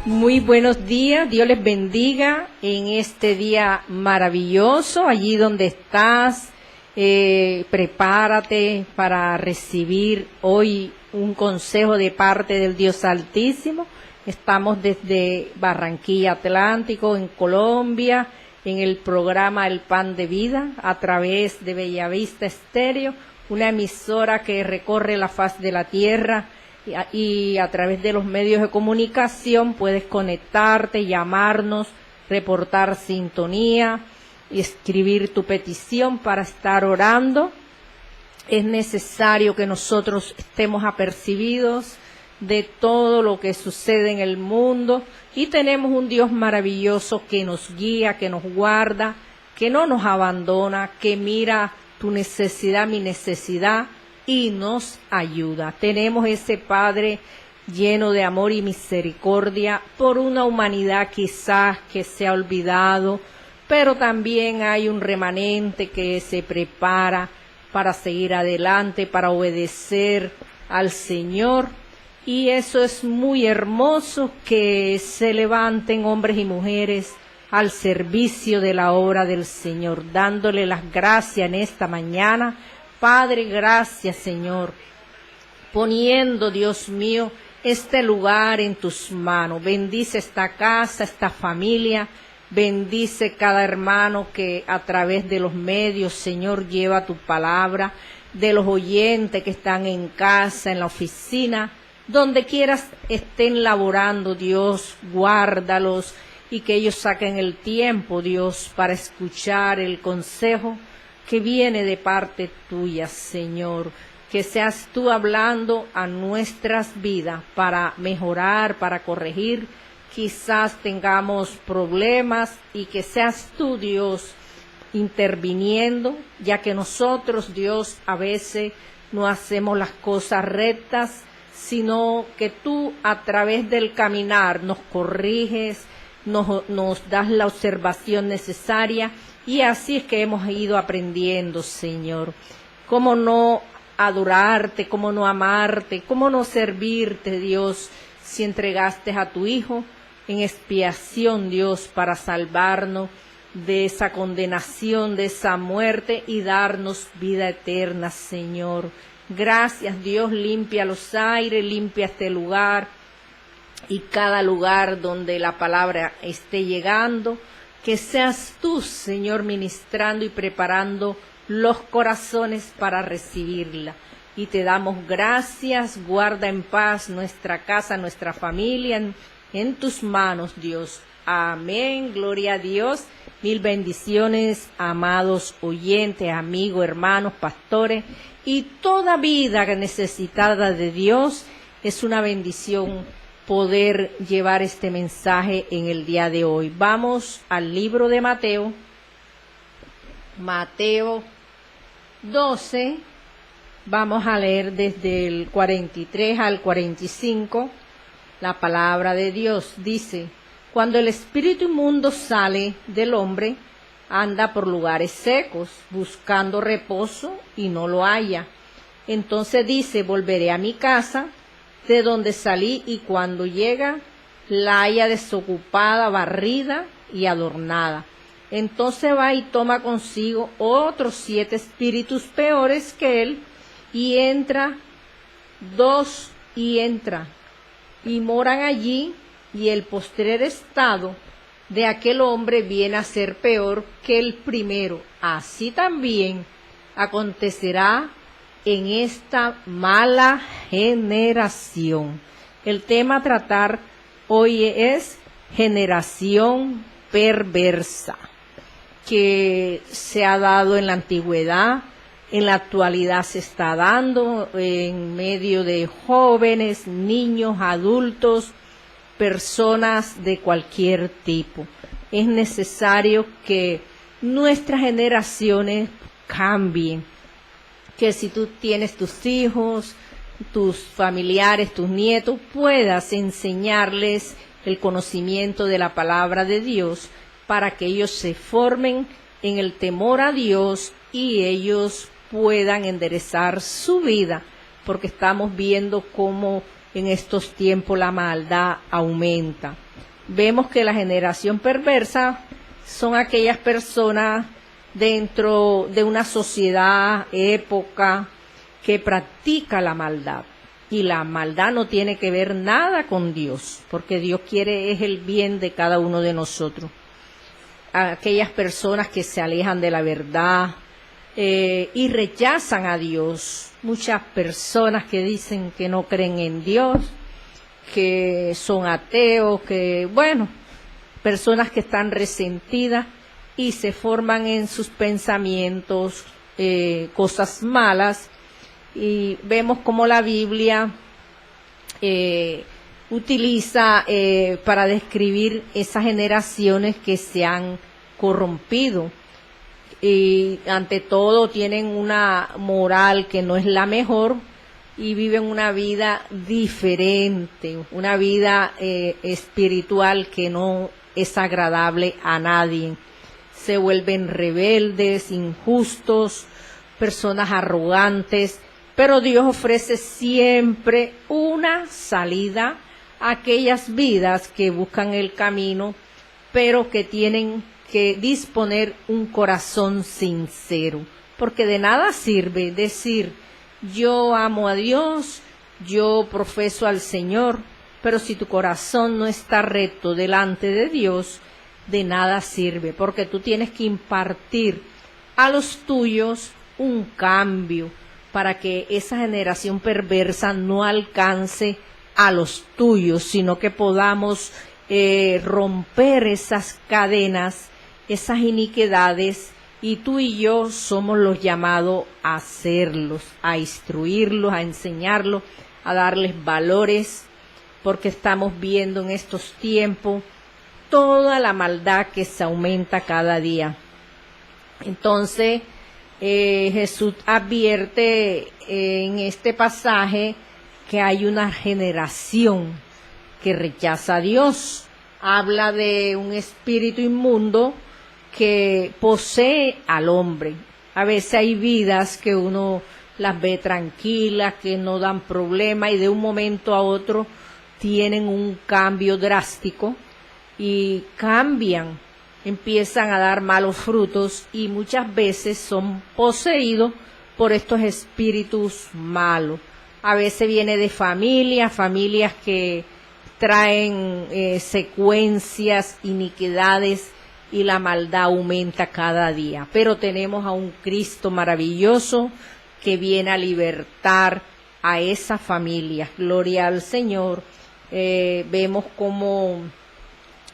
Muy buenos días, Dios les bendiga en este día maravilloso, allí donde estás, prepárate para recibir hoy un consejo de parte del Dios Altísimo. Estamos desde Barranquilla Atlántico, en Colombia, en el programa El Pan de Vida, a través de Bellavista Estéreo, una emisora que recorre la faz de la tierra, y a través de los medios de comunicación puedes conectarte, llamarnos, reportar sintonía y escribir tu petición para estar orando. Es necesario que nosotros estemos apercibidos de todo lo que sucede en el mundo y tenemos un Dios maravilloso que nos guía, que nos guarda, que no nos abandona, que mira tu necesidad, mi necesidad, y nos ayuda. Tenemos ese Padre lleno de amor y misericordia por una humanidad quizás que se ha olvidado, pero también hay un remanente que se prepara para seguir adelante, para obedecer al Señor. Y eso es muy hermoso, que se levanten hombres y mujeres al servicio de la obra del Señor, dándole las gracias en esta mañana. Padre, gracias, Señor, poniendo, Dios mío, este lugar en tus manos. Bendice esta casa, esta familia, bendice cada hermano que a través de los medios, Señor, lleva tu palabra, de los oyentes que están en casa, en la oficina, donde quieras estén laborando, Dios, guárdalos y que ellos saquen el tiempo, Dios, para escuchar el consejo que viene de parte tuya, Señor, que seas tú hablando a nuestras vidas para mejorar, para corregir, quizás tengamos problemas y que seas tú, Dios, interviniendo, ya que nosotros, Dios, a veces no hacemos las cosas rectas, sino que tú a través del caminar nos corriges, nos das la observación necesaria. Y así es que hemos ido aprendiendo, Señor, cómo no adorarte, cómo no amarte, cómo no servirte, Dios, si entregaste a tu Hijo en expiación, Dios, para salvarnos de esa condenación, de esa muerte y darnos vida eterna, Señor. Gracias, Dios, limpia los aires, limpia este lugar y cada lugar donde la palabra esté llegando. Que seas tú, Señor, ministrando y preparando los corazones para recibirla. Y te damos gracias, guarda en paz nuestra casa, nuestra familia, en tus manos, Dios. Amén, gloria a Dios. Mil bendiciones, amados oyentes, amigos, hermanos, pastores. Y toda vida necesitada de Dios es una bendición poder llevar este mensaje en el día de hoy. Vamos al libro de Mateo, Mateo 12, vamos a leer desde el 43 al 45, la palabra de Dios dice: cuando el espíritu inmundo sale del hombre, anda por lugares secos, buscando reposo y no lo halla. Entonces dice: volveré a mi casa, de donde salí, y cuando llega, la halla desocupada, barrida y adornada. Entonces va y toma consigo otros 7 espíritus peores que él, y entra y moran allí, y el postrer estado de aquel hombre viene a ser peor que el primero. Así también acontecerá en esta mala generación. El tema a tratar hoy es generación perversa, que se ha dado en la antigüedad, en la actualidad se está dando en medio de jóvenes, niños, adultos, personas de cualquier tipo. Es necesario que nuestras generaciones cambien, que si tú tienes tus hijos, tus familiares, tus nietos, puedas enseñarles el conocimiento de la palabra de Dios para que ellos se formen en el temor a Dios y ellos puedan enderezar su vida, porque estamos viendo cómo en estos tiempos la maldad aumenta. vemos que la generación perversa son aquellas personas dentro de una sociedad, época, que practica la maldad. Y la maldad no tiene que ver nada con Dios, porque Dios quiere es el bien de cada uno de nosotros. Aquellas personas que se alejan de la verdad y rechazan a Dios. Muchas personas que dicen que no creen en Dios, que son ateos, que personas que están resentidas y se forman en sus pensamientos cosas malas. Y vemos cómo la Biblia utiliza para describir esas generaciones que se han corrompido y ante todo tienen una moral que no es la mejor y viven una vida diferente, una vida espiritual que no es agradable a nadie. Se vuelven rebeldes, injustos, personas arrogantes. Pero Dios ofrece siempre una salida a aquellas vidas que buscan el camino, pero que tienen que disponer un corazón sincero. Porque de nada sirve decir, yo amo a Dios, yo profeso al Señor, pero si tu corazón no está recto delante de Dios, de nada sirve, porque tú tienes que impartir a los tuyos un cambio, para que esa generación perversa no alcance a los tuyos, sino que podamos romper esas cadenas, esas iniquidades, y tú y yo somos los llamados a hacerlos, a instruirlos, a enseñarlos, a darles valores, porque estamos viendo en estos tiempos toda la maldad que se aumenta cada día. Entonces, Jesús advierte en este pasaje que hay una generación que rechaza a Dios. Habla de un espíritu inmundo que posee al hombre. A veces hay vidas que uno las ve tranquilas, que no dan problema y de un momento a otro tienen un cambio drástico y cambian, empiezan a dar malos frutos y muchas veces son poseídos por estos espíritus malos. A veces viene de familias que traen secuencias, iniquidades y la maldad aumenta cada día. Pero tenemos a un Cristo maravilloso que viene a libertar a esa familia. Gloria al Señor. Vemos como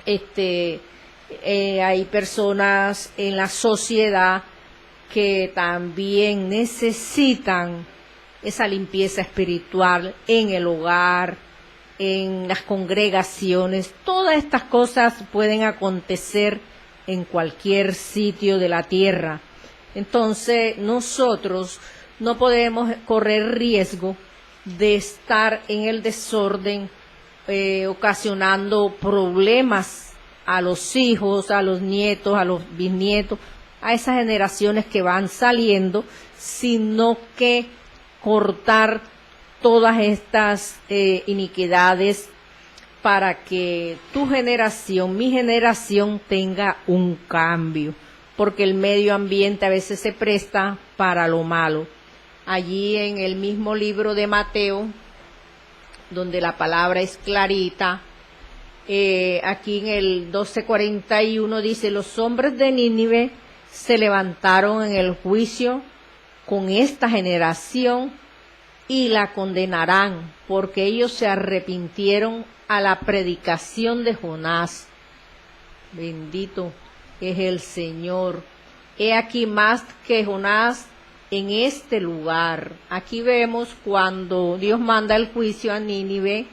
hay personas en la sociedad que también necesitan esa limpieza espiritual en el hogar, en las congregaciones. Todas estas cosas pueden acontecer en cualquier sitio de la tierra. Entonces nosotros no podemos correr riesgo de estar en el desorden, ocasionando problemas a los hijos, a los nietos, a los bisnietos, a esas generaciones que van saliendo, sino que cortar todas estas iniquidades para que tu generación, mi generación, tenga un cambio, porque el medio ambiente a veces se presta para lo malo. Allí en el mismo libro de Mateo, donde la palabra es clarita, aquí en el 12:41 dice, los hombres de Nínive se levantaron en el juicio con esta generación y la condenarán, porque ellos se arrepintieron a la predicación de Jonás. Bendito es el Señor. He aquí más que Jonás en este lugar. Aquí vemos cuando Dios manda el juicio a Nínive,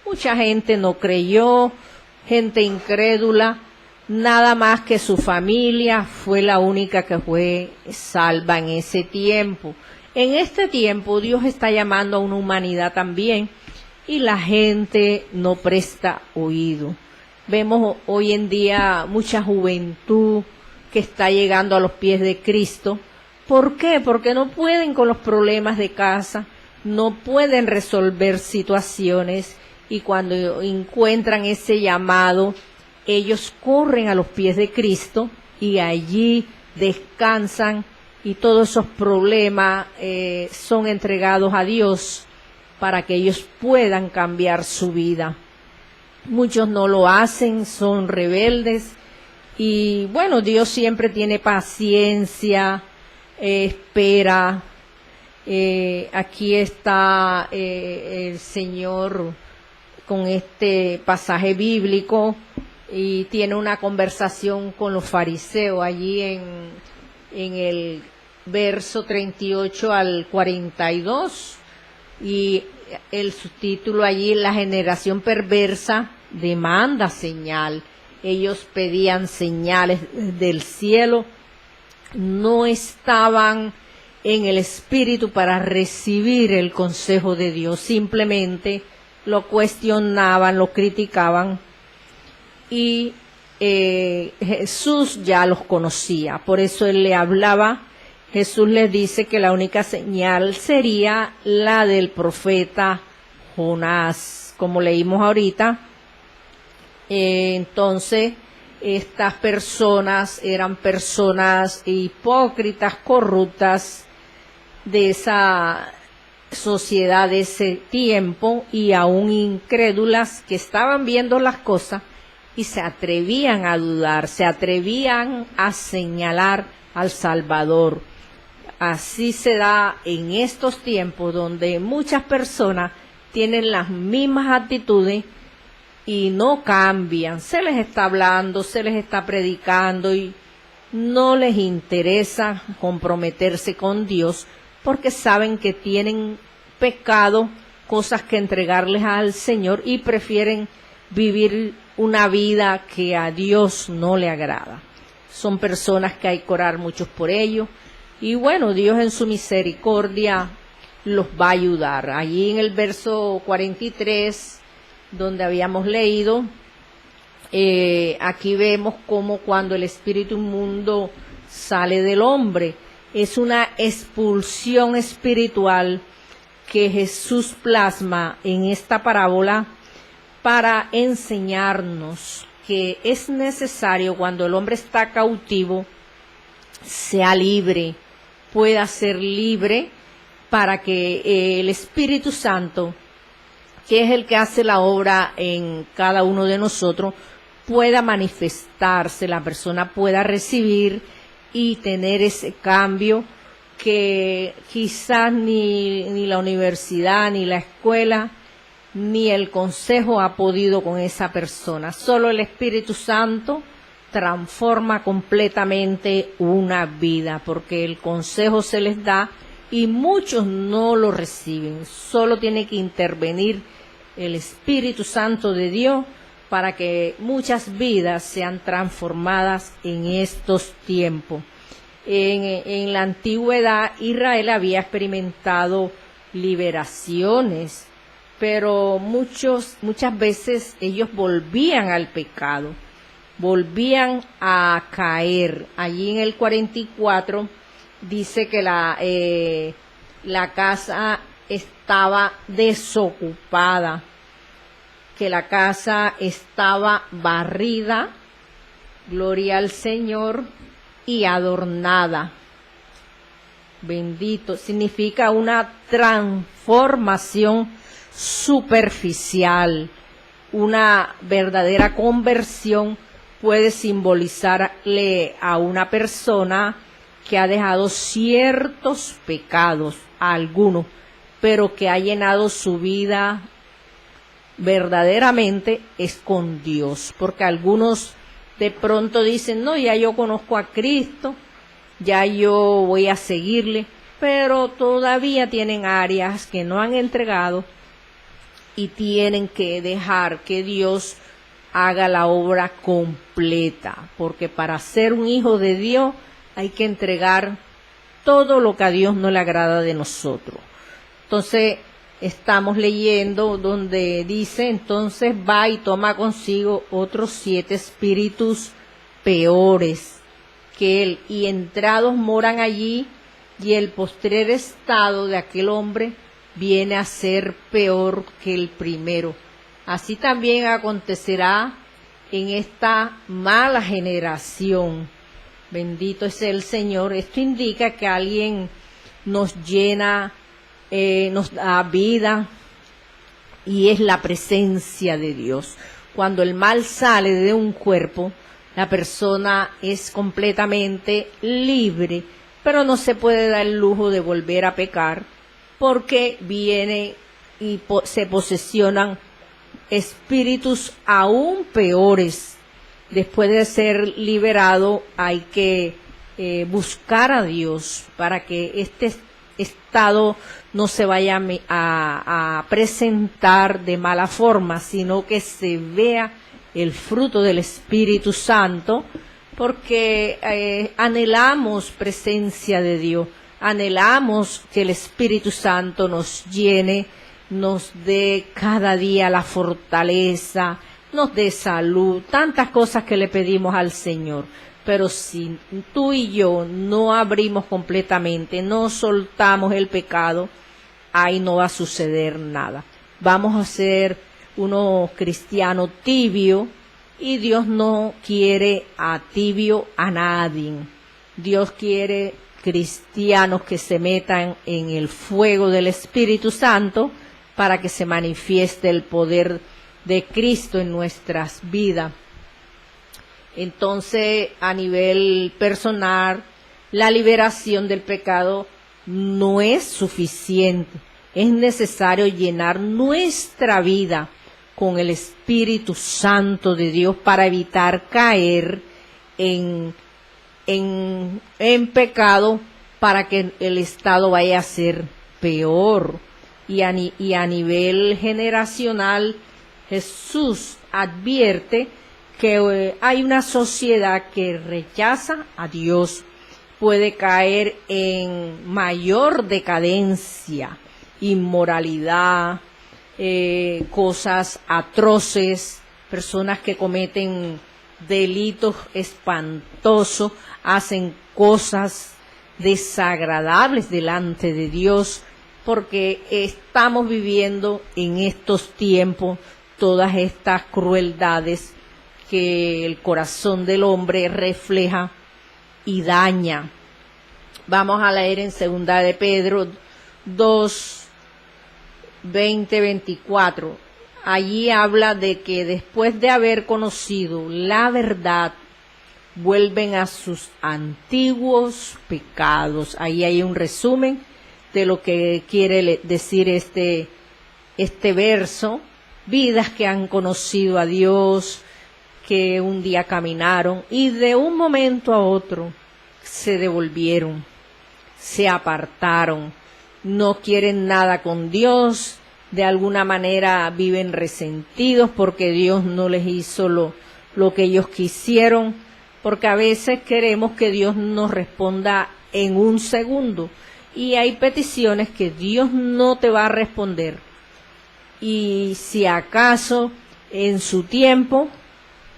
mucha gente no creyó, gente incrédula, nada más que su familia fue la única que fue salva en ese tiempo. En este tiempo Dios está llamando a una humanidad también y la gente no presta oído. Vemos hoy en día mucha juventud que está llegando a los pies de Cristo. ¿Por qué? Porque no pueden con los problemas de casa, no pueden resolver situaciones y cuando encuentran ese llamado ellos corren a los pies de Cristo y allí descansan y todos esos problemas son entregados a Dios para que ellos puedan cambiar su vida. Muchos no lo hacen, son rebeldes y bueno, Dios siempre tiene paciencia, espera. Aquí está el Señor con este pasaje bíblico y tiene una conversación con los fariseos allí en el verso 38 al 42 y el subtítulo allí, la generación perversa demanda señal. Ellos pedían señales del cielo, no estaban en el espíritu para recibir el consejo de Dios, simplemente lo cuestionaban, lo criticaban y Jesús ya los conocía, por eso él le hablaba. Jesús les dice que la única señal sería la del profeta Jonás, como leímos ahorita. Entonces, estas personas eran personas hipócritas, corruptas de esa sociedad de ese tiempo y aún incrédulas que estaban viendo las cosas y se atrevían a dudar, se atrevían a señalar al Salvador. Así se da en estos tiempos donde muchas personas tienen las mismas actitudes y no cambian. Se les está hablando, se les está predicando y no les interesa comprometerse con Dios porque saben que tienen pecado, cosas que entregarles al Señor y prefieren vivir una vida que a Dios no le agrada. Son personas que hay que orar muchos por ellos. Y bueno, Dios en su misericordia los va a ayudar. Allí en el verso 43, donde habíamos leído, aquí vemos cómo cuando el espíritu inmundo sale del hombre, es una expulsión espiritual que Jesús plasma en esta parábola para enseñarnos que es necesario cuando el hombre está cautivo, sea libre, pueda ser libre para que el Espíritu Santo, que es el que hace la obra en cada uno de nosotros, pueda manifestarse, la persona pueda recibir y tener ese cambio que quizás ni la universidad, ni la escuela, ni el consejo ha podido con esa persona. Solo el Espíritu Santo transforma completamente una vida, porque el consejo se les da y muchos no lo reciben. Solo tiene que intervenir el Espíritu Santo de Dios para que muchas vidas sean transformadas en estos tiempos. En la antigüedad Israel había experimentado liberaciones, pero muchas veces ellos volvían al pecado, volvían a caer. Allí en el 44 dice que la casa estaba desocupada, que la casa estaba barrida, gloria al Señor, y adornada. Bendito, significa una transformación superficial. Una verdadera conversión puede simbolizarle a una persona que ha dejado ciertos pecados, algunos, pero que ha llenado su vida verdaderamente es con Dios, porque algunos de pronto dicen, no, ya yo conozco a Cristo, ya yo voy a seguirle, pero todavía tienen áreas que no han entregado y tienen que dejar que Dios haga la obra completa, porque para ser un hijo de Dios hay que entregar todo lo que a Dios no le agrada de nosotros. Entonces, estamos leyendo donde dice, entonces va y toma consigo otros 7 espíritus peores que él, y entrados moran allí, y el postrer estado de aquel hombre viene a ser peor que el primero. Así también acontecerá en esta mala generación. Bendito es el Señor. Esto indica que alguien nos llena, nos da vida, y es la presencia de Dios. Cuando el mal sale de un cuerpo, la persona es completamente libre, pero no se puede dar el lujo de volver a pecar, porque viene y se posesionan espíritus aún peores. Después de ser liberado, hay que buscar a Dios para que este estado no se vaya a presentar de mala forma, sino que se vea el fruto del Espíritu Santo, porque anhelamos presencia de Dios, anhelamos que el Espíritu Santo nos llene, nos dé cada día la fortaleza, nos dé salud, tantas cosas que le pedimos al Señor. Pero si tú y yo no abrimos completamente, no soltamos el pecado, ahí no va a suceder nada. Vamos a ser unos cristianos tibios, y Dios no quiere a tibio a nadie. Dios quiere cristianos que se metan en el fuego del Espíritu Santo para que se manifieste el poder de Cristo en nuestras vidas. Entonces, a nivel personal, la liberación del pecado no es suficiente. Es necesario llenar nuestra vida con el Espíritu Santo de Dios para evitar caer en pecado, para que el estado vaya a ser peor. Y a nivel generacional, Jesús advierte que hay una sociedad que rechaza a Dios, puede caer en mayor decadencia, inmoralidad, cosas atroces, personas que cometen delitos espantosos, hacen cosas desagradables delante de Dios, porque estamos viviendo en estos tiempos todas estas crueldades que el corazón del hombre refleja y daña. Vamos a leer en 2 de Pedro 2, 20, 24. Allí habla de que después de haber conocido la verdad, vuelven a sus antiguos pecados. Ahí hay un resumen de lo que quiere decir este verso. Vidas que han conocido a Dios, que un día caminaron y de un momento a otro se devolvieron, se apartaron, no quieren nada con Dios, de alguna manera viven resentidos porque Dios no les hizo lo que ellos quisieron, porque a veces queremos que Dios nos responda en un segundo, y hay peticiones que Dios no te va a responder, y si acaso en su tiempo,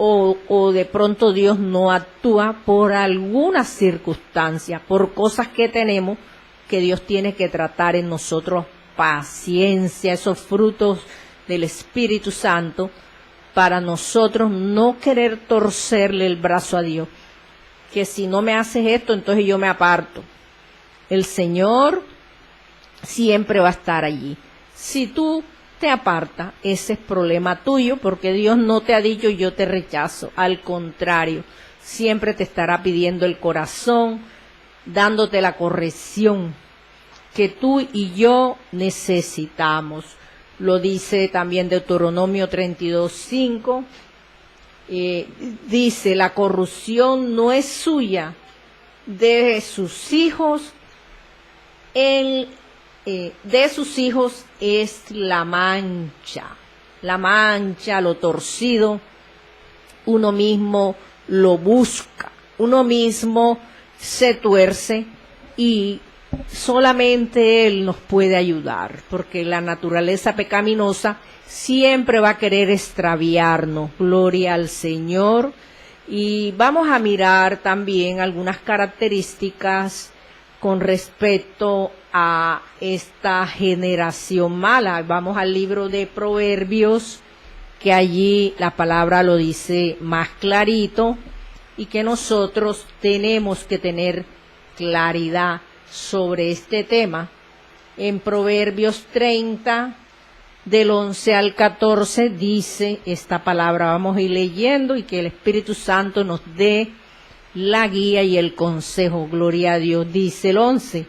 o de pronto Dios no actúa por alguna circunstancia, por cosas que tenemos que Dios tiene que tratar en nosotros, paciencia, esos frutos del Espíritu Santo, para nosotros no querer torcerle el brazo a Dios, que si no me haces esto, entonces yo me aparto. El Señor siempre va a estar allí. Si tú te aparta, ese es problema tuyo, porque Dios no te ha dicho yo te rechazo, al contrario, siempre te estará pidiendo el corazón, dándote la corrección que tú y yo necesitamos. Lo dice también Deuteronomio 32:5, dice, la corrupción no es suya, de sus hijos de sus hijos es la mancha, lo torcido, uno mismo lo busca, uno mismo se tuerce y solamente Él nos puede ayudar, porque la naturaleza pecaminosa siempre va a querer extraviarnos. Gloria al Señor. Y vamos a mirar también algunas características con respecto a esta generación mala. Vamos al libro de Proverbios que allí la palabra lo dice más clarito y que nosotros tenemos que tener claridad sobre este tema. En Proverbios 30, del 11 al 14, dice esta palabra. Vamos a ir leyendo y que el Espíritu Santo nos dé la guía y el consejo. Gloria a Dios. Dice el 11: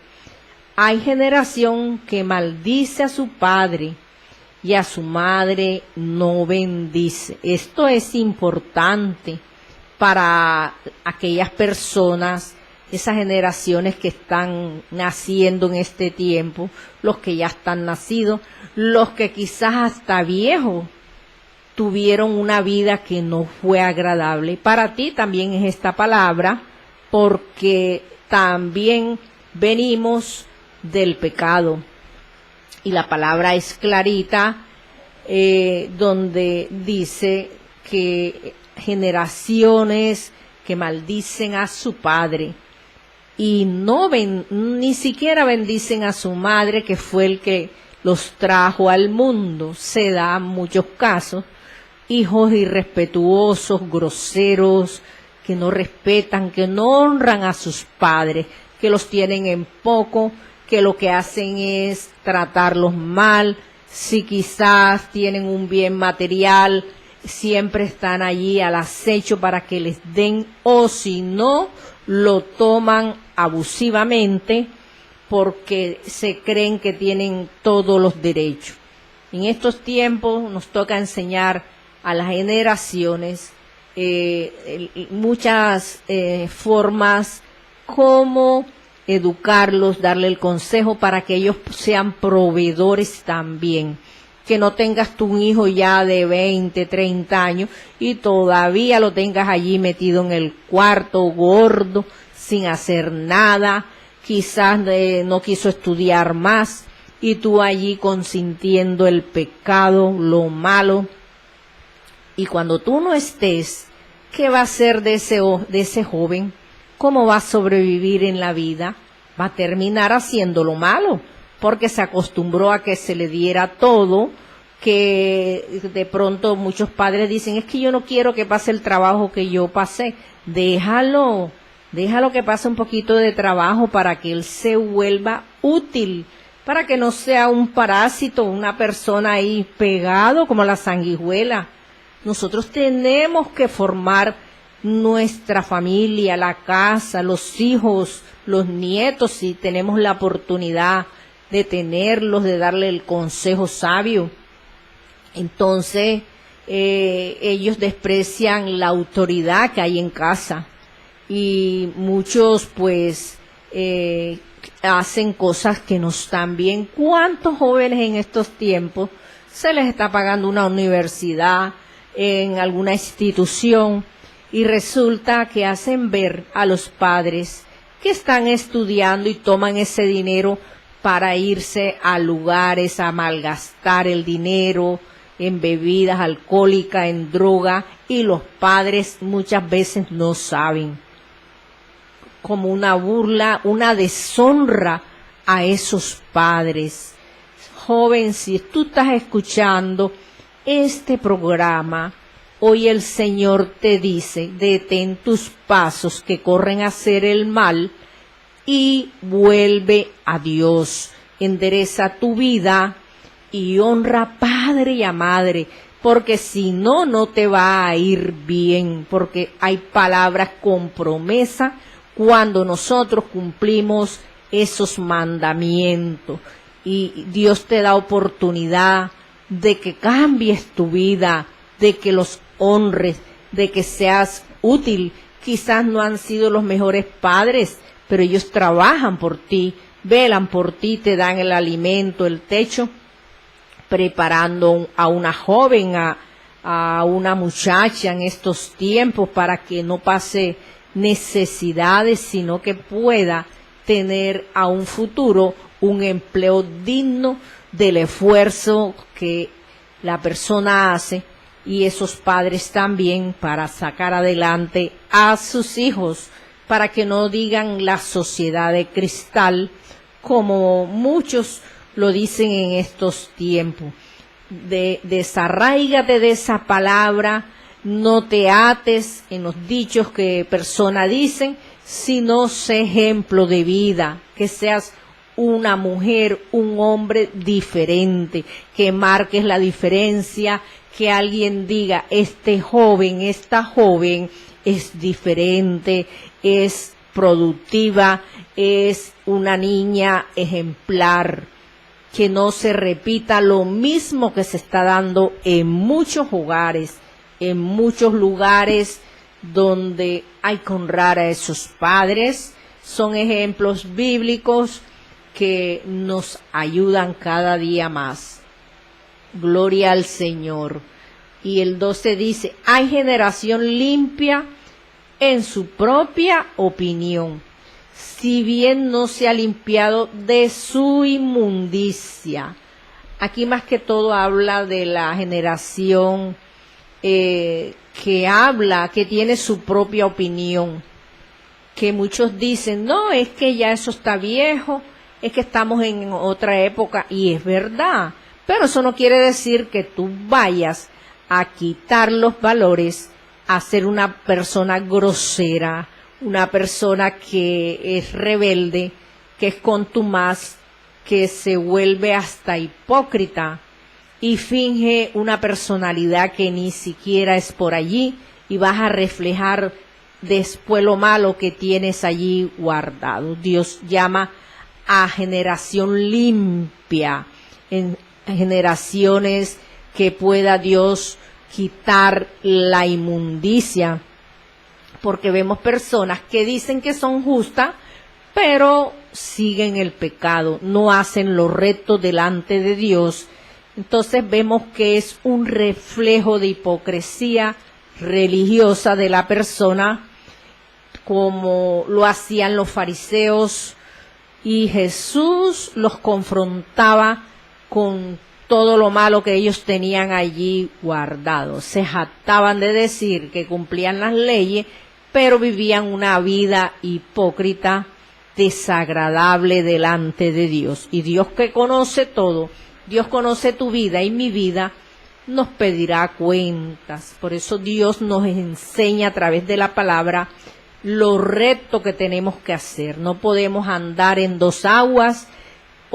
hay generación que maldice a su padre y a su madre no bendice. Esto es importante para aquellas personas, esas generaciones que están naciendo en este tiempo, los que ya están nacidos, los que quizás hasta viejos tuvieron una vida que no fue agradable. Para ti también es esta palabra, porque también venimos del pecado. Y la palabra es clarita, donde dice que generaciones que maldicen a su padre y ni siquiera bendicen a su madre, que fue el que los trajo al mundo. Se dan muchos casos, hijos irrespetuosos, groseros, que no respetan, que no honran a sus padres, que los tienen en poco, que lo que hacen es tratarlos mal. Si quizás tienen un bien material, siempre están allí al acecho para que les den, o si no, lo toman abusivamente porque se creen que tienen todos los derechos. En estos tiempos nos toca enseñar a las generaciones muchas formas cómo educarlos, darle el consejo para que ellos sean proveedores también. Que no tengas tú un hijo ya de 20, 30 años y todavía lo tengas allí metido en el cuarto, gordo, sin hacer nada, quizás no quiso estudiar más, y tú allí consintiendo el pecado, lo malo. Y cuando tú no estés, ¿qué va a ser de ese joven? ¿Cómo va a sobrevivir en la vida? Va a terminar haciendo lo malo, porque se acostumbró a que se le diera todo, que de pronto muchos padres dicen, es que yo no quiero que pase el trabajo que yo pasé. Déjalo que pase un poquito de trabajo para que él se vuelva útil, para que no sea un parásito, una persona ahí pegado como la sanguijuela. Nosotros tenemos que formar nuestra familia, la casa, los hijos, los nietos, si tenemos la oportunidad de tenerlos, de darle el consejo sabio. Entonces, ellos desprecian la autoridad que hay en casa y muchos pues hacen cosas que no están bien. ¿Cuántos jóvenes en estos tiempos se les está pagando una universidad en alguna institución y resulta que hacen ver a los padres que están estudiando y toman ese dinero para irse a lugares a malgastar el dinero en bebidas alcohólicas, en droga, y los padres muchas veces no saben? Como una burla, una deshonra a esos padres. Joven, si tú estás escuchando este programa, hoy el Señor te dice, detén tus pasos que corren a hacer el mal y vuelve a Dios. Endereza tu vida y honra a padre y a madre, porque si no, no te va a ir bien, porque hay palabras con promesa cuando nosotros cumplimos esos mandamientos. Y Dios te da oportunidad de que cambies tu vida, de que los honres, de que seas útil. Quizás no han sido los mejores padres, pero ellos trabajan por ti, velan por ti, te dan el alimento, el techo, preparando a una joven, a una muchacha en estos tiempos para que no pase necesidades, sino que pueda tener a un futuro un empleo digno del esfuerzo que la persona hace, y esos padres también para sacar adelante a sus hijos, para que no digan la sociedad de cristal, como muchos lo dicen en estos tiempos. desarráigate de esa palabra, no te ates en los dichos que personas dicen, sino sé ejemplo de vida, que seas una mujer, un hombre diferente, que marques la diferencia, que alguien diga, este joven, esta joven es diferente, es productiva, es una niña ejemplar, que no se repita lo mismo que se está dando en muchos hogares, en muchos lugares donde hay que honrar a esos padres. Son ejemplos bíblicos que nos ayudan cada día más. Gloria al Señor. Y el 12 dice, hay generación limpia en su propia opinión, si bien no se ha limpiado de su inmundicia. Aquí más que todo habla de la generación que tiene su propia opinión, que muchos dicen, no, es que ya eso está viejo, es que estamos en otra época, y es verdad, pero eso no quiere decir que tú vayas a quitar los valores, a ser una persona grosera, una persona que es rebelde, que es contumaz, que se vuelve hasta hipócrita y finge una personalidad que ni siquiera es por allí, y vas a reflejar después lo malo que tienes allí guardado. Dios llama a generación limpia, en generaciones que pueda Dios quitar la inmundicia, porque vemos personas que dicen que son justas, pero siguen el pecado, no hacen lo recto delante de Dios. Entonces vemos que es un reflejo de hipocresía religiosa de la persona, como lo hacían los fariseos, y Jesús los confrontaba con todo lo malo que ellos tenían allí guardado. Se jactaban de decir que cumplían las leyes, pero vivían una vida hipócrita, desagradable delante de Dios. Y Dios, que conoce todo, Dios conoce tu vida y mi vida, nos pedirá cuentas. Por eso Dios nos enseña a través de la palabra lo recto que tenemos que hacer. No podemos andar en dos aguas,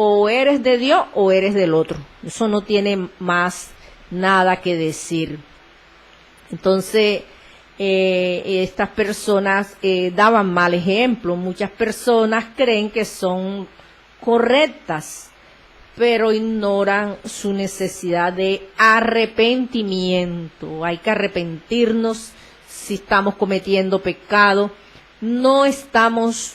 o eres de Dios o eres del otro. Eso no tiene más nada que decir. Entonces, estas personas daban mal ejemplo. Muchas personas creen que son correctas, pero ignoran su necesidad de arrepentimiento. Hay que arrepentirnos si estamos cometiendo pecado. No estamos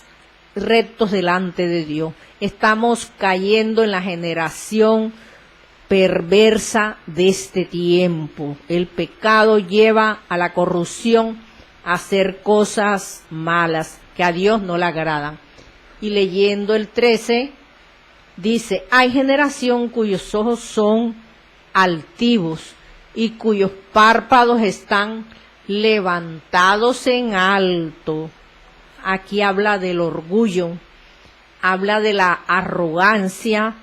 rectos delante de Dios. Estamos cayendo en la generación perversa de este tiempo. El pecado lleva a la corrupción, a hacer cosas malas que a Dios no le agradan. Y leyendo el 13, dice, hay generación cuyos ojos son altivos y cuyos párpados están levantados en alto. Aquí habla del orgullo, habla de la arrogancia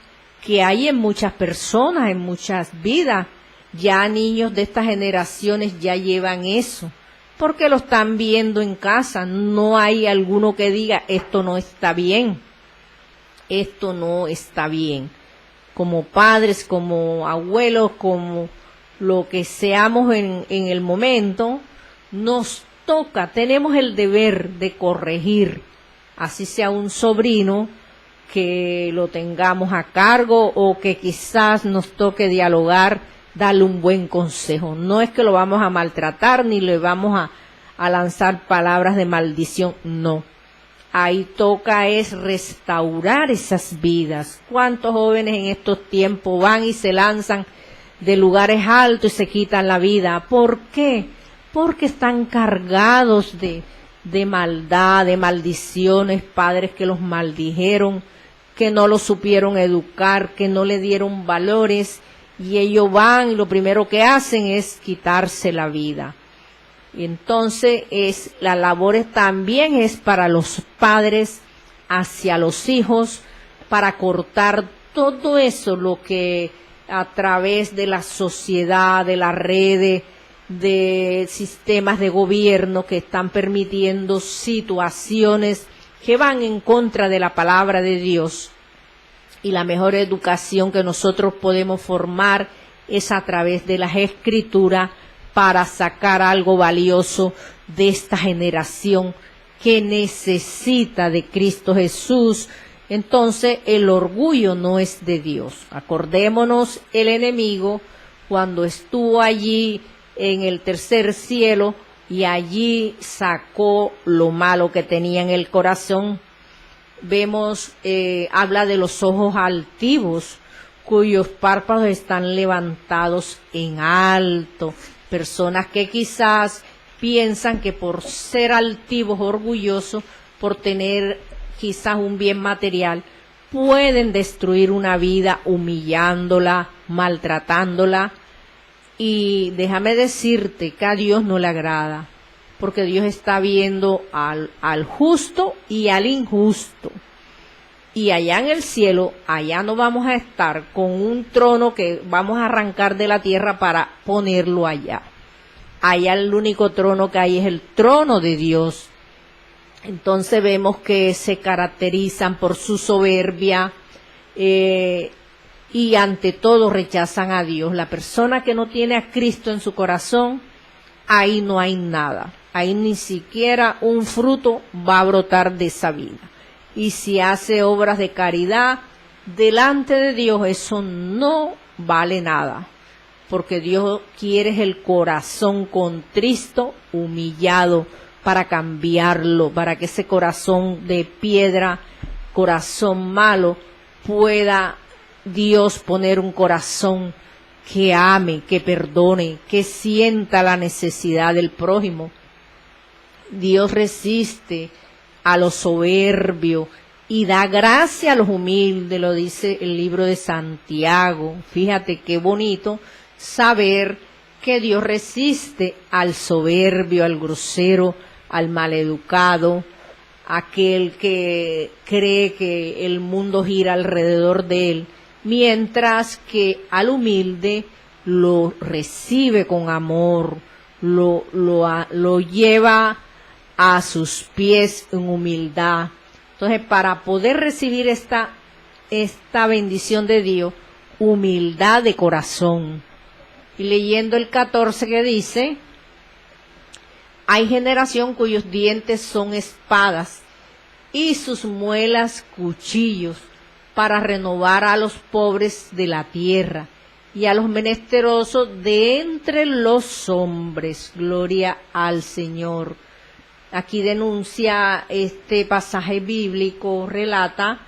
que hay en muchas personas, en muchas vidas. Ya niños de estas generaciones ya llevan eso, porque lo están viendo en casa. No hay alguno que diga, esto no está bien, esto no está bien. Como padres, como abuelos, como lo que seamos en el momento, nos toca, tenemos el deber de corregir, así sea un sobrino que lo tengamos a cargo o que quizás nos toque dialogar, darle un buen consejo. No es que lo vamos a maltratar ni le vamos a lanzar palabras de maldición, no. Ahí toca es restaurar esas vidas. ¿Cuántos jóvenes en estos tiempos van y se lanzan de lugares altos y se quitan la vida? ¿Por qué? Porque están cargados de maldad, de maldiciones, padres que los maldijeron, que no los supieron educar, que no le dieron valores, y ellos van y lo primero que hacen es quitarse la vida. Y entonces la labor también es para los padres hacia los hijos, para cortar todo eso, lo que a través de la sociedad, de las redes, de sistemas de gobierno que están permitiendo situaciones que van en contra de la palabra de Dios. Y la mejor educación que nosotros podemos formar es a través de las Escrituras para sacar algo valioso de esta generación que necesita de Cristo Jesús. Entonces el orgullo no es de Dios. Acordémonos el enemigo cuando estuvo allí en el tercer cielo y allí sacó lo malo que tenía en el corazón. Vemos, habla de los ojos altivos, cuyos párpados están levantados en alto. Personas que quizás piensan que por ser altivos, orgullosos, por tener quizás un bien material, pueden destruir una vida humillándola, maltratándola. Y déjame decirte que a Dios no le agrada, porque Dios está viendo al justo y al injusto. Y allá en el cielo, allá no vamos a estar con un trono que vamos a arrancar de la tierra para ponerlo allá. Allá el único trono que hay es el trono de Dios. Entonces vemos que se caracterizan por su soberbia y ante todo rechazan a Dios. La persona que no tiene a Cristo en su corazón, ahí no hay nada. Ahí ni siquiera un fruto va a brotar de esa vida. Y si hace obras de caridad delante de Dios, eso no vale nada. Porque Dios quiere el corazón contristo, humillado, para cambiarlo, para que ese corazón de piedra, corazón malo, pueda Dios poner un corazón que ame, que perdone, que sienta la necesidad del prójimo. Dios resiste a los soberbios y da gracia a los humildes, lo dice el libro de Santiago. Fíjate qué bonito saber que Dios resiste al soberbio, al grosero, al maleducado, aquel que cree que el mundo gira alrededor de él, mientras que al humilde lo recibe con amor, lo lleva a sus pies en humildad. Entonces, para poder recibir esta bendición de Dios, humildad de corazón. Y leyendo el 14 que dice: hay generación cuyos dientes son espadas y sus muelas cuchillos, para renovar a los pobres de la tierra y a los menesterosos de entre los hombres. Gloria al Señor. Aquí denuncia este pasaje bíblico, relata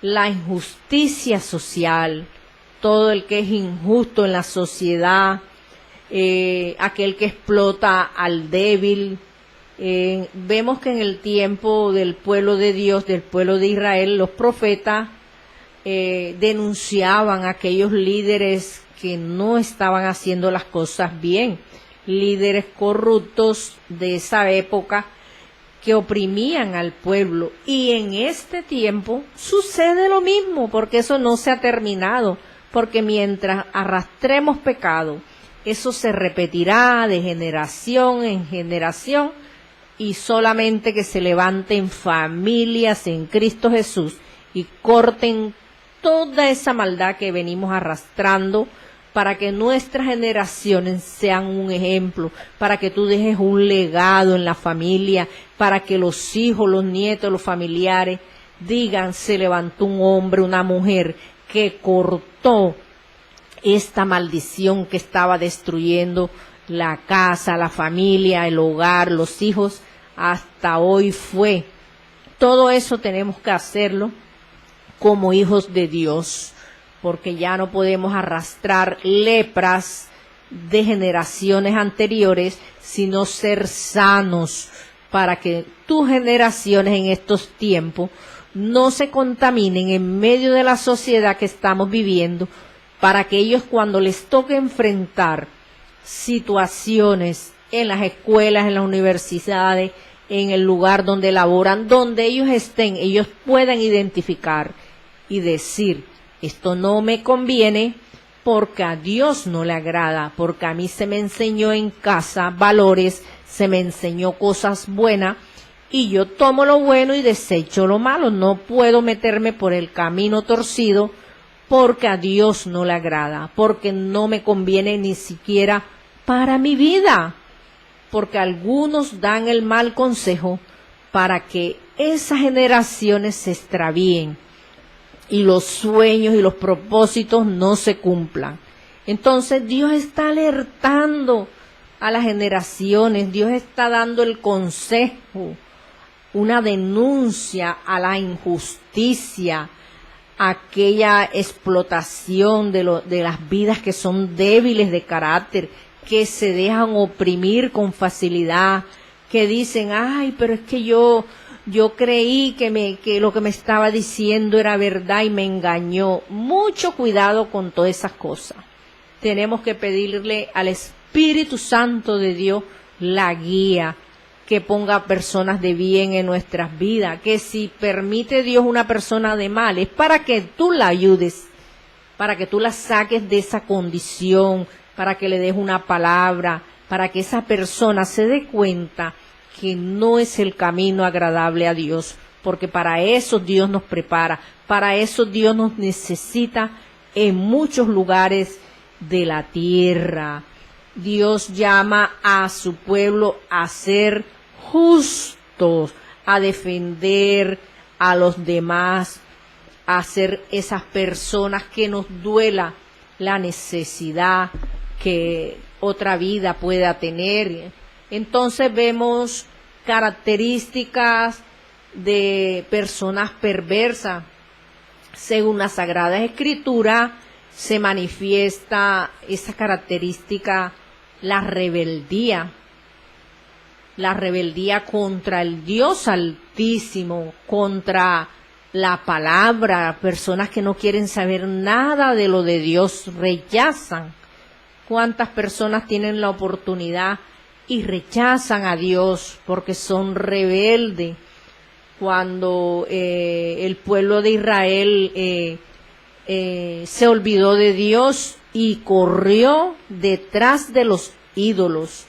la injusticia social, todo el que es injusto en la sociedad, aquel que explota al débil. Vemos que en el tiempo del pueblo de Dios, del pueblo de Israel, los profetas denunciaban a aquellos líderes que no estaban haciendo las cosas bien, líderes corruptos de esa época que oprimían al pueblo. Y en este tiempo sucede lo mismo, porque eso no se ha terminado, porque mientras arrastremos pecado, eso se repetirá de generación en generación, y solamente que se levanten familias en Cristo Jesús y corten toda esa maldad que venimos arrastrando, para que nuestras generaciones sean un ejemplo, para que tú dejes un legado en la familia, para que los hijos, los nietos, los familiares digan: se levantó un hombre, una mujer que cortó esta maldición que estaba destruyendo la casa, la familia, el hogar, los hijos, hasta hoy fue. Todo eso tenemos que hacerlo como hijos de Dios, porque ya no podemos arrastrar lepras de generaciones anteriores, sino ser sanos, para que tus generaciones en estos tiempos no se contaminen en medio de la sociedad que estamos viviendo, para que ellos, cuando les toque enfrentar situaciones en las escuelas, en las universidades, en el lugar donde laboran, donde ellos estén, ellos puedan identificar y decir: esto no me conviene, porque a Dios no le agrada, porque a mí se me enseñó en casa valores, se me enseñó cosas buenas, y yo tomo lo bueno y desecho lo malo. No puedo meterme por el camino torcido porque a Dios no le agrada, porque no me conviene ni siquiera para mi vida, porque algunos dan el mal consejo para que esas generaciones se extravíen y los sueños y los propósitos no se cumplan. Entonces Dios está alertando a las generaciones, Dios está dando el consejo, una denuncia a la injusticia, aquella explotación de las vidas que son débiles de carácter, que se dejan oprimir con facilidad, que dicen, ay, pero es que yo creí que lo que me estaba diciendo era verdad y me engañó. Mucho cuidado con todas esas cosas. Tenemos que pedirle al Espíritu Santo de Dios la guía, que ponga personas de bien en nuestras vidas, que si permite Dios una persona de mal, es para que tú la ayudes, para que tú la saques de esa condición, para que le des una palabra, para que esa persona se dé cuenta que no es el camino agradable a Dios, porque para eso Dios nos prepara, para eso Dios nos necesita en muchos lugares de la tierra. Dios llama a su pueblo a ser justos, a defender a los demás, a ser esas personas que nos duela la necesidad que otra vida pueda tener. Entonces vemos características de personas perversas. Según la Sagrada Escritura, se manifiesta esa característica, la rebeldía contra el Dios Altísimo, contra la palabra. Personas que no quieren saber nada de lo de Dios, rechazan. ¿Cuántas personas tienen la oportunidad y rechazan a Dios porque son rebeldes? Cuando el pueblo de Israel se olvidó de Dios y corrió detrás de los ídolos.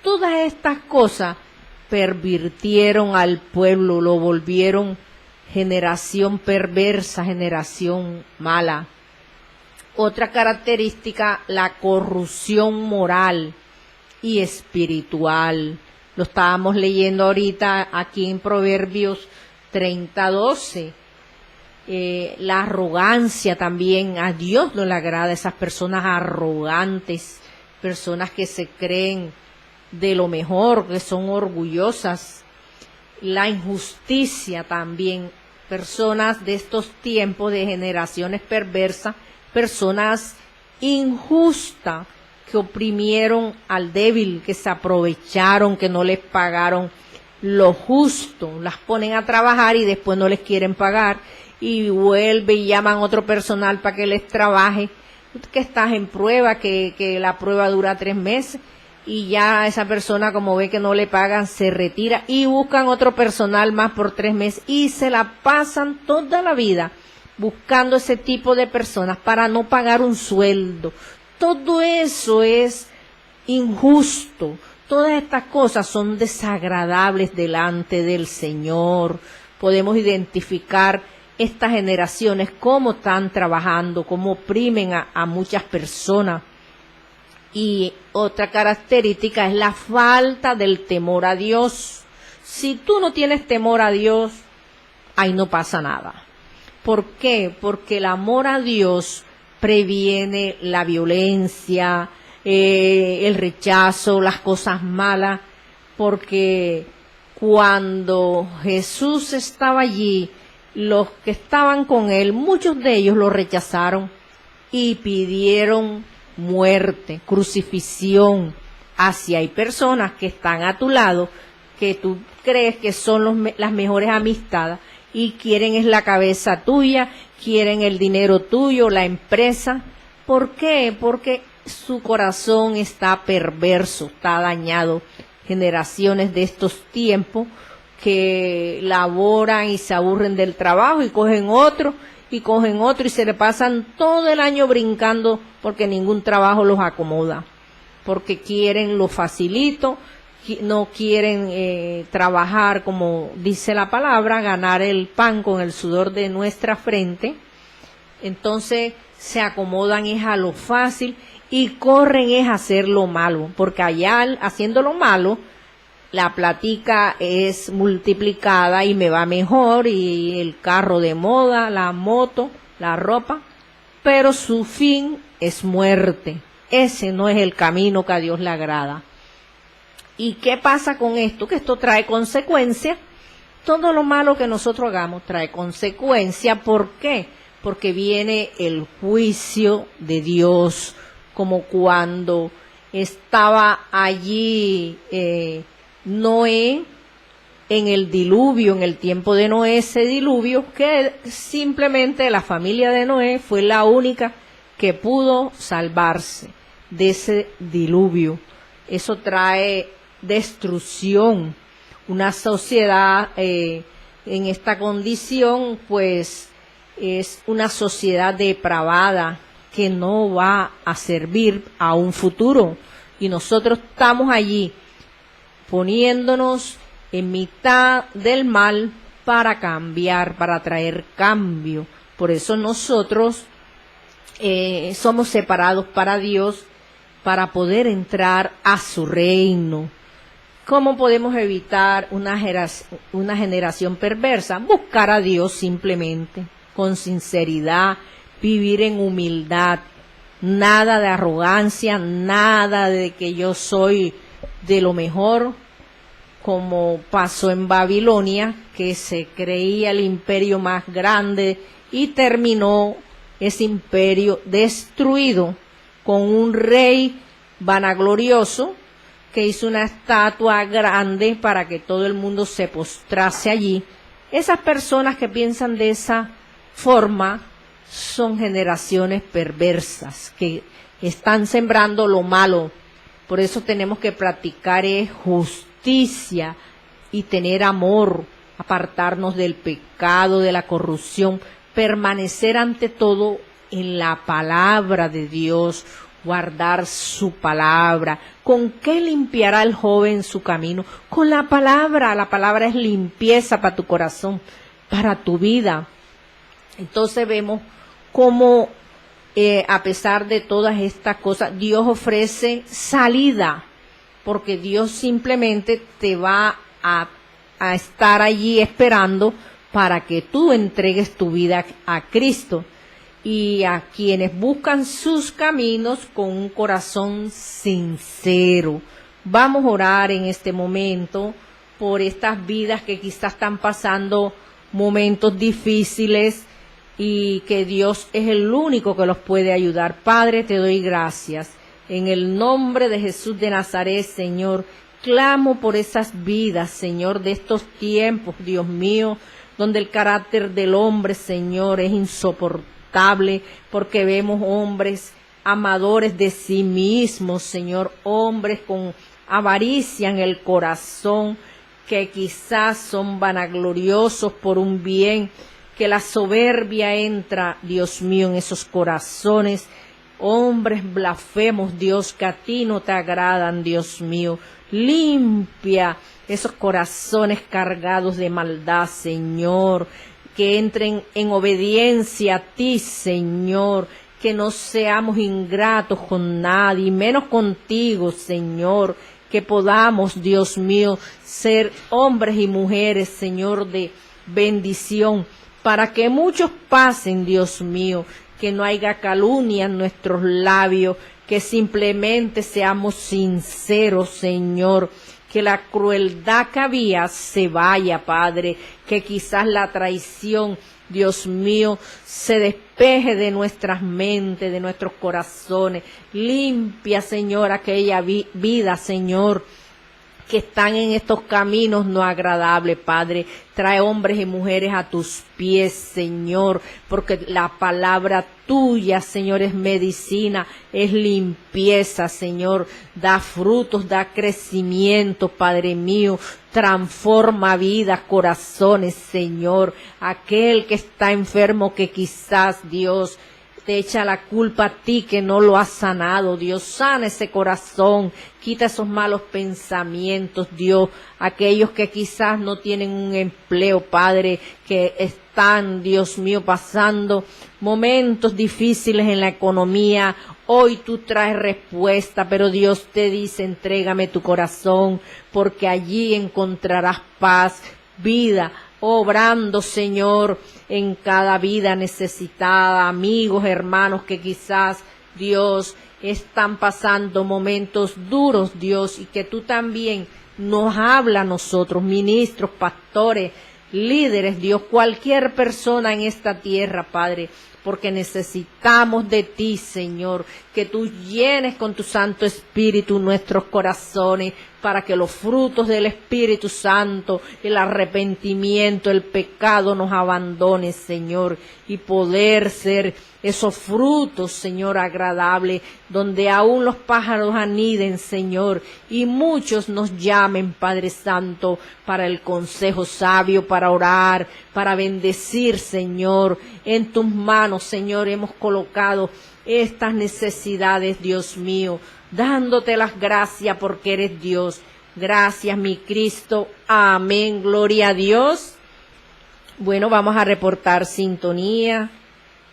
Todas estas cosas pervirtieron al pueblo, lo volvieron generación perversa, generación mala. Otra característica, la corrupción moral y espiritual. Lo estábamos leyendo ahorita aquí en Proverbios 30:12. La arrogancia también, a Dios no le agrada esas personas arrogantes, personas que se creen de lo mejor, que son orgullosas. La injusticia también, personas de estos tiempos de generaciones perversas, personas injustas que oprimieron al débil, que se aprovecharon, que no les pagaron lo justo, las ponen a trabajar y después no les quieren pagar y vuelve y llaman otro personal para que les trabaje, que estás en prueba, que la prueba dura 3 meses y ya esa persona, como ve que no le pagan, se retira y buscan otro personal más por 3 meses y se la pasan toda la vida buscando ese tipo de personas para no pagar un sueldo. Todo eso es injusto. Todas estas cosas son desagradables delante del Señor. Podemos identificar estas generaciones cómo están trabajando, cómo oprimen a muchas personas. Y otra característica es la falta del temor a Dios. Si tú no tienes temor a Dios, ahí no pasa nada. ¿Por qué? Porque el amor a Dios previene la violencia, el rechazo, las cosas malas, porque cuando Jesús estaba allí, los que estaban con él, muchos de ellos lo rechazaron y pidieron muerte, crucifixión. Así hay personas que están a tu lado, que tú crees que son las mejores amistades y quieren es la cabeza tuya, quieren el dinero tuyo, la empresa. ¿Por qué? Porque su corazón está perverso, está dañado. Generaciones de estos tiempos que laboran y se aburren del trabajo y cogen otro y se le pasan todo el año brincando porque ningún trabajo los acomoda, porque quieren lo facilito, no quieren trabajar, como dice la palabra, ganar el pan con el sudor de nuestra frente. Entonces se acomodan es a lo fácil y corren es a hacer lo malo, porque allá haciendo lo malo, la platica es multiplicada y me va mejor, y el carro de moda, la moto, la ropa, pero su fin es muerte. Ese no es el camino que a Dios le agrada. ¿Y qué pasa con esto? Que esto trae consecuencias. Todo lo malo que nosotros hagamos trae consecuencias. ¿Por qué? Porque viene el juicio de Dios, como cuando estaba allí Noé en el diluvio, en el tiempo de Noé, ese diluvio, que simplemente la familia de Noé fue la única que pudo salvarse de ese diluvio. Eso trae destrucción. Una sociedad en esta condición, pues, es una sociedad depravada que no va a servir a un futuro. Y nosotros estamos allí poniéndonos en mitad del mal para cambiar, para traer cambio. Por eso nosotros somos separados para Dios, para poder entrar a su reino. ¿Cómo podemos evitar una generación perversa? Buscar a Dios simplemente, con sinceridad, vivir en humildad, nada de arrogancia, nada de que yo soy de lo mejor, como pasó en Babilonia, que se creía el imperio más grande y terminó ese imperio destruido con un rey vanaglorioso que hizo una estatua grande para que todo el mundo se postrase allí. Esas personas que piensan de esa forma son generaciones perversas que están sembrando lo malo. Por eso tenemos que practicar justicia y tener amor, apartarnos del pecado, de la corrupción, permanecer ante todo en la palabra de Dios, guardar su palabra. ¿Con qué limpiará el joven su camino? Con la palabra. La palabra es limpieza para tu corazón, para tu vida. Entonces vemos cómo a pesar de todas estas cosas, Dios ofrece salida, porque Dios simplemente te va a estar allí esperando para que tú entregues tu vida a Cristo. Y a quienes buscan sus caminos con un corazón sincero. Vamos a orar en este momento por estas vidas que quizás están pasando momentos difíciles y que Dios es el único que los puede ayudar. Padre, te doy gracias. En el nombre de Jesús de Nazaret, Señor, clamo por esas vidas, Señor, de estos tiempos, Dios mío, donde el carácter del hombre, Señor, es insoportable, porque vemos hombres amadores de sí mismos, Señor, hombres con avaricia en el corazón, que quizás son vanagloriosos por un bien, que la soberbia entra, Dios mío, en esos corazones, hombres blasfemos, Dios, que a ti no te agradan, Dios mío. Limpia esos corazones cargados de maldad, Señor, que entren en obediencia a ti, Señor, que no seamos ingratos con nadie, menos contigo, Señor, que podamos, Dios mío, ser hombres y mujeres, Señor, de bendición, para que muchos pasen, Dios mío, que no haya calumnia en nuestros labios, que simplemente seamos sinceros, Señor, que la crueldad que había se vaya, Padre, que quizás la traición, Dios mío, se despeje de nuestras mentes, de nuestros corazones. Limpia, Señor, aquella vida, Señor, que están en estos caminos no agradables, Padre. Trae hombres y mujeres a tus pies, Señor, porque la palabra tuya, Señor, es medicina, es limpieza, Señor. Da frutos, da crecimiento, Padre mío. Transforma vidas, corazones, Señor. Aquel que está enfermo, que quizás, Dios, te echa la culpa a ti que no lo has sanado. Dios, sana ese corazón, quita esos malos pensamientos, Dios, aquellos que quizás no tienen un empleo, Padre, que están, Dios mío, pasando momentos difíciles en la economía. Hoy tú traes respuesta, pero Dios te dice, entrégame tu corazón, porque allí encontrarás paz, vida, obrando, Señor, en cada vida necesitada, amigos, hermanos que quizás, Dios, están pasando momentos duros, Dios, y que tú también nos habla a nosotros, ministros, pastores, líderes, Dios, cualquier persona en esta tierra, Padre, porque necesitamos de ti, Señor, que tú llenes con tu Santo Espíritu nuestros corazones, para que los frutos del Espíritu Santo, el arrepentimiento, el pecado nos abandone, Señor, y poder ser esos frutos, Señor, agradables, donde aún los pájaros aniden, Señor, y muchos nos llamen, Padre Santo, para el consejo sabio, para orar, para bendecir, Señor. En tus manos, Señor, hemos colocado estas necesidades, Dios mío, dándote las gracias porque eres Dios. Gracias, mi Cristo. Amén. Gloria a Dios. Bueno, vamos a reportar sintonía.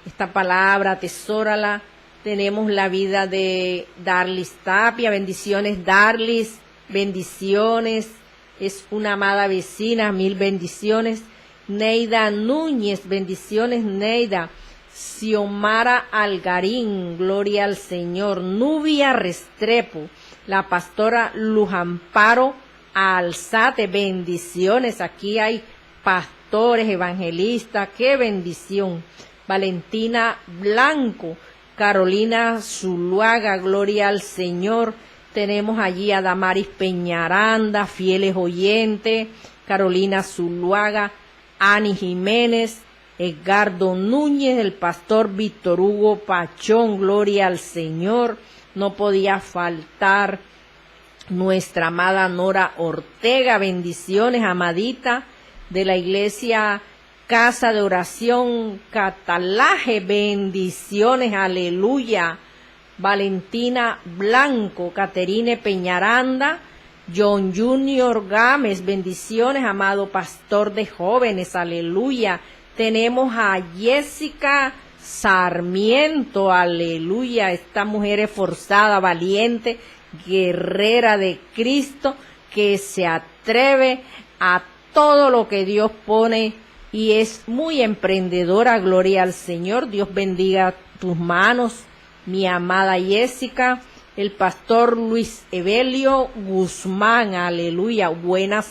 Esta palabra, atesórala. Tenemos la vida de Darlis Tapia. Bendiciones, Darlis. Bendiciones. Es una amada vecina. 1000 bendiciones. Neida Núñez. Bendiciones, Neida. Xiomara Algarín, gloria al Señor. Nubia Restrepo, la pastora Luz Amparo Alzate, bendiciones. Aquí hay pastores, evangelistas, qué bendición. Valentina Blanco, Carolina Zuluaga, gloria al Señor. Tenemos allí a Damaris Peñaranda, fieles oyentes, Carolina Zuluaga, Ani Jiménez, Edgardo Núñez, el pastor Víctor Hugo Pachón, gloria al Señor. No podía faltar nuestra amada Nora Ortega, bendiciones, amadita, de la iglesia Casa de Oración Catalaje, bendiciones, aleluya. Valentina Blanco, Caterine Peñaranda, John Junior Gámez, bendiciones, amado pastor de jóvenes, aleluya. Tenemos a Jessica Sarmiento, aleluya, esta mujer esforzada, valiente, guerrera de Cristo, que se atreve a todo lo que Dios pone y es muy emprendedora, gloria al Señor. Dios bendiga tus manos, mi amada Jessica. El pastor Luis Evelio Guzmán, aleluya, buena